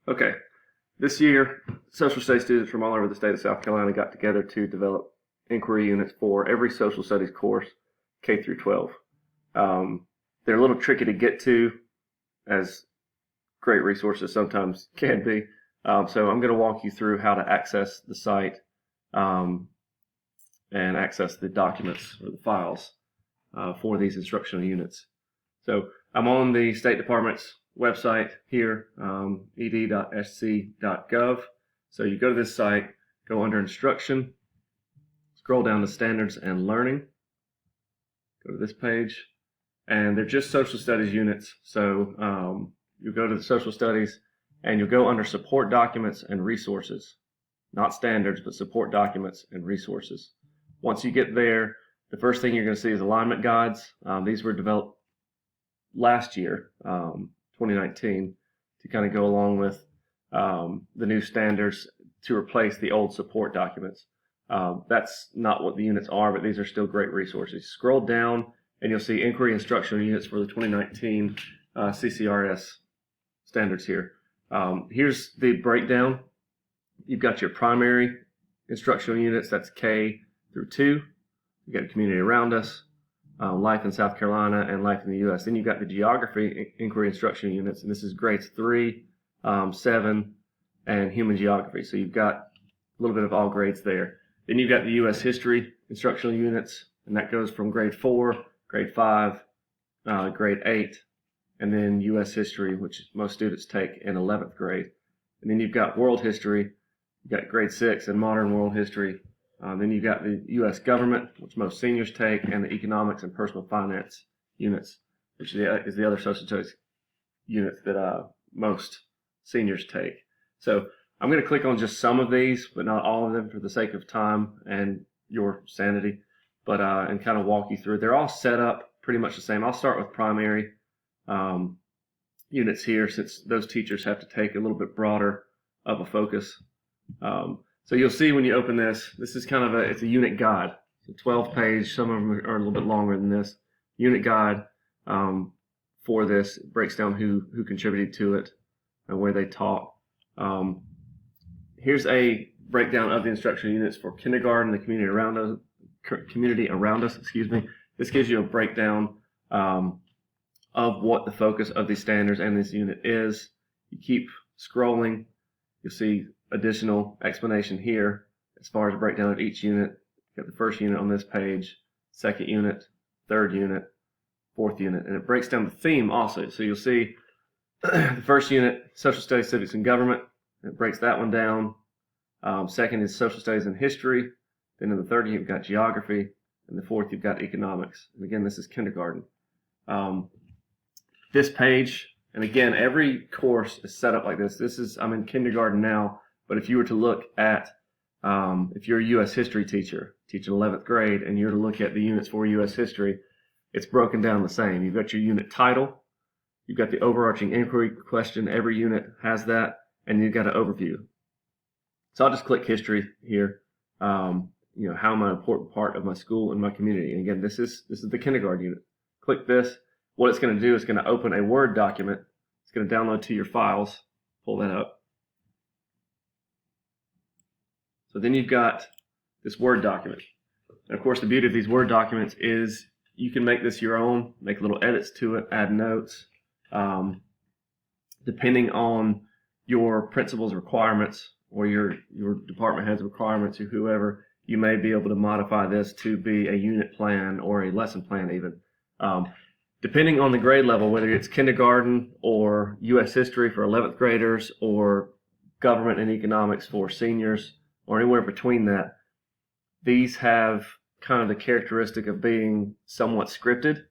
Okay, this year, social studies students from all over the state of South Carolina got together to develop inquiry units for every social studies course, K through 12. They're a little tricky to get to, as great resources sometimes can be. So I'm going to walk you through how to access the site and access the documents or the files for these instructional units. So I'm on the State Department's website here, ed.sc.gov. So you go to this site, go under Instruction, scroll down to Standards and Learning, go to this page, and they're just social studies units. So you go to the social studies and you'll go under Support Documents and Resources, not standards, but support documents and resources. Once you get there, the first thing you're going to see is alignment guides. These were developed last year, 2019, to kind of go along with the new standards to replace the old support documents. That's not what the units are, but these are still great resources. Scroll down and you'll see inquiry instructional units for the 2019 CCRS standards here. Here's the breakdown. You've got your primary instructional units, that's K through 2. You've got community around us, life in South Carolina, and life in the U.S. Then you've got the geography inquiry instructional units, and this is grades 3, 7, and human geography. So you've got a little bit of all grades there. Then you've got the U.S. history instructional units, and that goes from grade 4, grade 5, grade 8, and then U.S. history, which most students take in 11th grade. And then you've got world history, you've got grade 6 and modern world history. Then you've got the U.S. government, which most seniors take, and the economics and personal finance units, which is the other social studies units that most seniors take. So I'm going to click on just some of these, but not all of them for the sake of time and your sanity, but and kind of walk you through. They're all set up pretty much the same. I'll start with primary units here, since those teachers have to take a little bit broader of a focus. So you'll see when you open this is kind of it's a unit guide. It's a 12-page, some of them are a little bit longer than this. Unit guide for this. It breaks down who contributed to it and where they taught. Here's a breakdown of the instructional units for kindergarten, the community around us. This gives you a breakdown of what the focus of these standards and this unit is. You keep scrolling, you'll see additional explanation here as far as a breakdown of each unit. You got the first unit on this page, second unit, third unit, fourth unit, and it breaks down the theme also. So you'll see the first unit, social studies, civics, and government. It breaks that one down. Second is social studies and history. Then in the third unit, you've got geography, and the fourth, you've got economics. And again, this is kindergarten. This page, and again, every course is set up like this. I'm in kindergarten now, but if you were to look at, if you're a U.S. history teacher, teaching 11th grade, and you're to look at the units for U.S. history, it's broken down the same. You've got your unit title, you've got the overarching inquiry question, every unit has that, and you've got an overview. So I'll just click history here. How am I an important part of my school and my community? And again, this is the kindergarten unit. Click this. What it's going to do is going to open a Word document. It's going to download to your files. Pull that up. So then you've got this Word document. And of course, the beauty of these Word documents is you can make this your own, make little edits to it, add notes. Depending on your principal's requirements or your department head's requirements or whoever, you may be able to modify this to be a unit plan or a lesson plan even. Depending on the grade level, whether it's kindergarten or U.S. history for 11th graders or government and economics for seniors or anywhere between that, these have kind of the characteristic of being somewhat scripted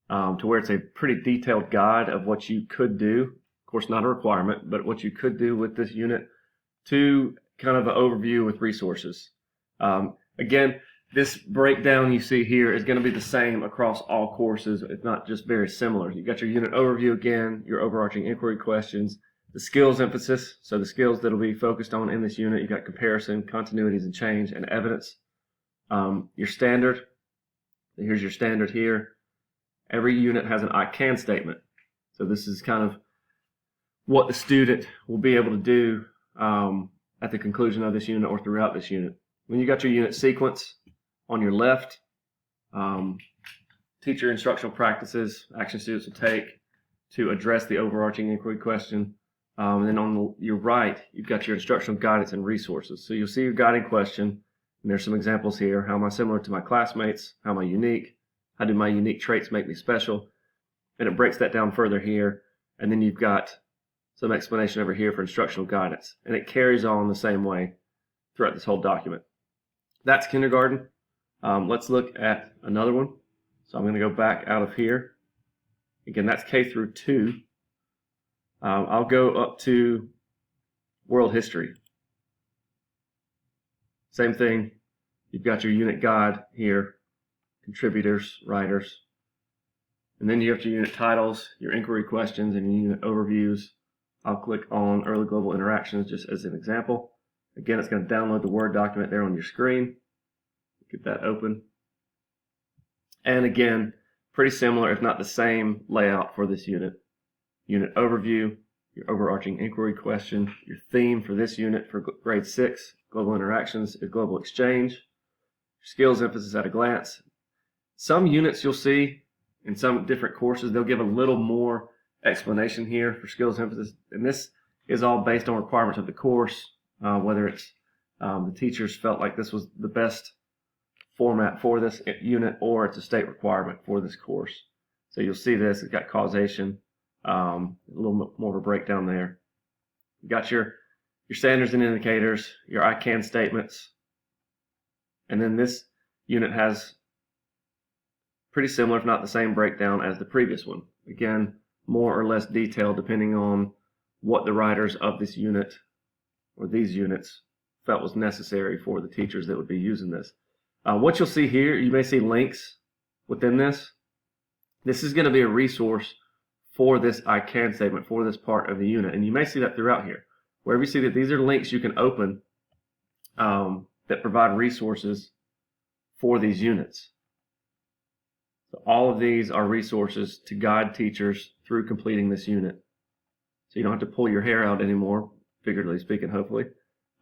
to where it's a pretty detailed guide of what you could do. Of course, not a requirement, but what you could do with this unit to kind of an overview with resources. Again, this breakdown you see here is going to be the same across all courses, if not just very similar. You've got your unit overview again, your overarching inquiry questions, the skills emphasis, so the skills that will be focused on in this unit. You've got comparison, continuities and change, and evidence. Your standard, here's your standard here. Every unit has an I can statement. So this is kind of what the student will be able to do at the conclusion of this unit or throughout this unit. When you got your unit sequence on your left, teacher instructional practices, action students will take to address the overarching inquiry question. And then on your right, you've got your instructional guidance and resources. So you'll see your guiding question, and there's some examples here. How am I similar to my classmates? How am I unique? How do my unique traits make me special? And it breaks that down further here. And then you've got some explanation over here for instructional guidance. And it carries on the same way throughout this whole document. That's kindergarten. Let's look at another one. So I'm going to go back out of here. Again, that's K through 2. I'll go up to world history. Same thing. You've got your unit guide here, contributors, writers. And then you have your unit titles, your inquiry questions, and your unit overviews. I'll click on early global interactions just as an example. Again, it's going to download the Word document there on your screen. Get that open. And again, pretty similar, if not the same layout for this unit. Unit overview, your overarching inquiry question, your theme for this unit for grade 6, global interactions, is global exchange, skills emphasis at a glance. Some units you'll see in some different courses, they'll give a little more explanation here for skills emphasis, and this is all based on requirements of the course, whether it's the teachers felt like this was the best format for this unit or it's a state requirement for this course. So you'll see this, it's got causation, a little bit more of a breakdown there. You got your standards and indicators, your I can statements, and then this unit has pretty similar, if not the same breakdown as the previous one. Again, more or less detailed depending on what the writers of this unit or these units felt was necessary for the teachers that would be using this. What you'll see here, you may see links within this. This is going to be a resource for this I can statement, for this part of the unit. And you may see that throughout here. Wherever you see that these are links you can open that provide resources for these units. So all of these are resources to guide teachers through completing this unit. So you don't have to pull your hair out anymore, figuratively speaking, hopefully,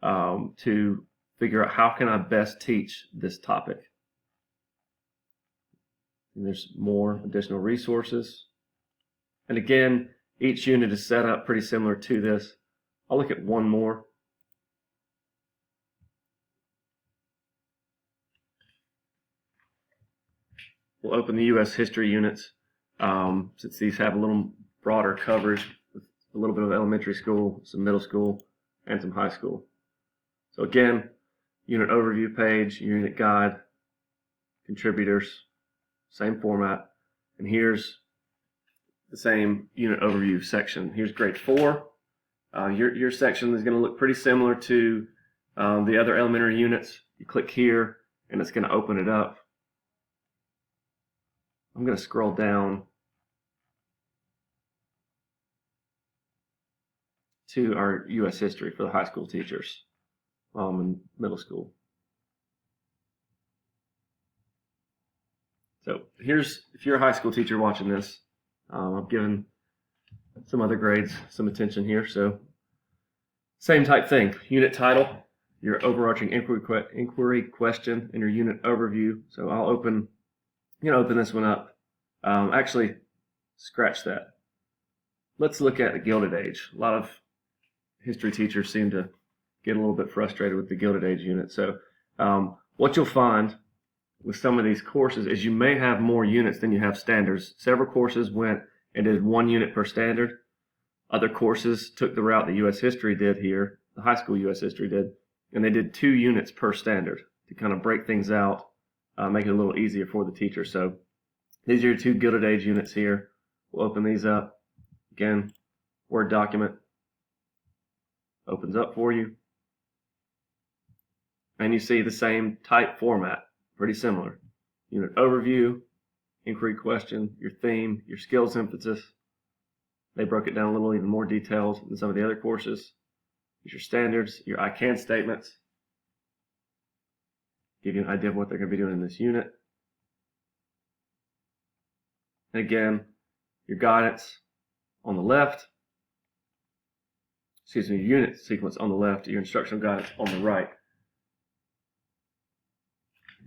to figure out how can I best teach this topic. And there's more additional resources. And again, each unit is set up pretty similar to this. I'll look at one more. We'll open the U.S. history units, since these have a little broader coverage with a little bit of elementary school, some middle school, and some high school. So again, unit overview page, unit guide, contributors, same format. And here's the same unit overview section. Here's grade 4. Your section is going to look pretty similar to the other elementary units. You click here, and it's going to open it up. I'm going to scroll down to our U.S. history for the high school teachers and middle school. So here's, if you're a high school teacher watching this, I've given some other grades some attention here. So same type thing, unit title, your overarching inquiry question, and your unit overview. So I'll open this one up. Actually, scratch that. Let's look at the Gilded Age. A lot of history teachers seem to get a little bit frustrated with the Gilded Age unit. So what you'll find with some of these courses is you may have more units than you have standards. Several courses went and did 1 unit per standard. Other courses took the route the U.S. history did here, the high school U.S. history did, and they did 2 units per standard to kind of break things out, make it a little easier for the teacher. So these are your 2 Gilded Age units here. We'll open these up. Again, Word document opens up for you. And you see the same type format, pretty similar. Unit overview, inquiry question, your theme, your skills emphasis. They broke it down a little even more detailed than some of the other courses. Here's your standards, your I can statements. Give you an idea of what they're going to be doing in this unit. And again, your guidance on the left, your unit sequence on the left, your instructional guidance on the right.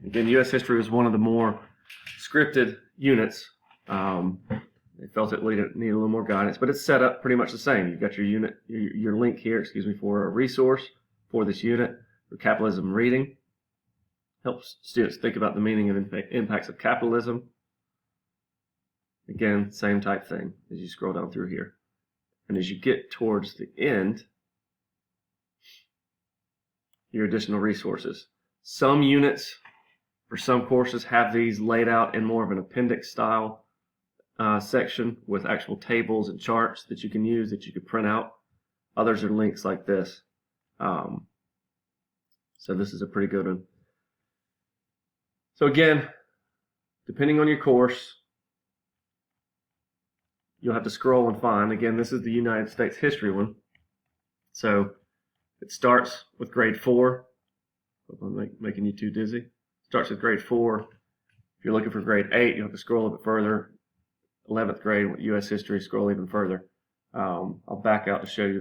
Again, U.S. history was one of the more scripted units. They felt it needed a little more guidance, but it's set up pretty much the same. You've got your unit, your link here, for a resource for this unit for capitalism reading. Helps students think about the meaning and impacts of capitalism. Again, same type thing as you scroll down through here. And as you get towards the end, your additional resources. Some units for some courses have these laid out in more of an appendix style section with actual tables and charts that you can use, that you could print out. Others are links like this. So this is a pretty good one. So again, depending on your course, you'll have to scroll and find. Again, this is the United States history one. So it starts with grade 4. Hope I'm making you too dizzy. Starts with grade 4. If you're looking for grade 8, you'll have to scroll a bit further. 11th grade with U.S. history, scroll even further. I'll back out to show you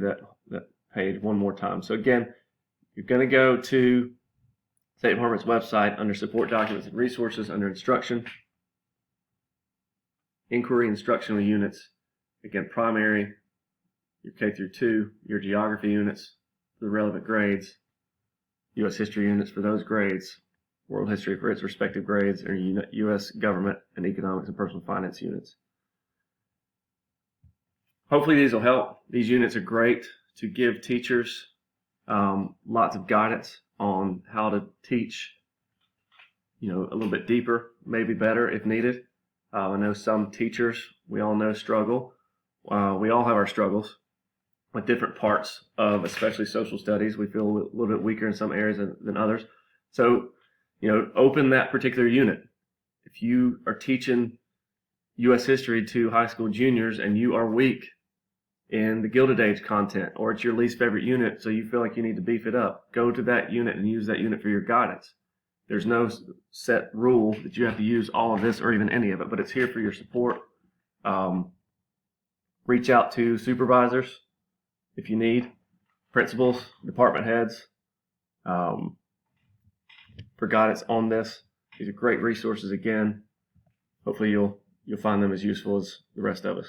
that page one more time. So again, you're going to go to State Department's website under Support Documents and Resources, under Instruction, Inquiry Instructional Units. Again, primary, your K through 2, your geography units for the relevant grades, U.S. history units for those grades, world history for its respective grades, and U.S. government and economics and personal finance units. Hopefully these will help. These units are great to give teachers lots of guidance on how to teach, a little bit deeper, maybe better if needed. I know some teachers, we all know, struggle. We all have our struggles with different parts of, especially social studies. We feel a little bit weaker in some areas than others. So, open that particular unit. If you are teaching U.S. history to high school juniors and you are weak in the Gilded Age content, or it's your least favorite unit, so you feel like you need to beef it up, go to that unit and use that unit for your guidance. There's no set rule that you have to use all of this or even any of it, but it's here for your support. Reach out to supervisors if you need, principals, department heads, for guidance on this. These are great resources again. Hopefully you'll find them as useful as the rest of us.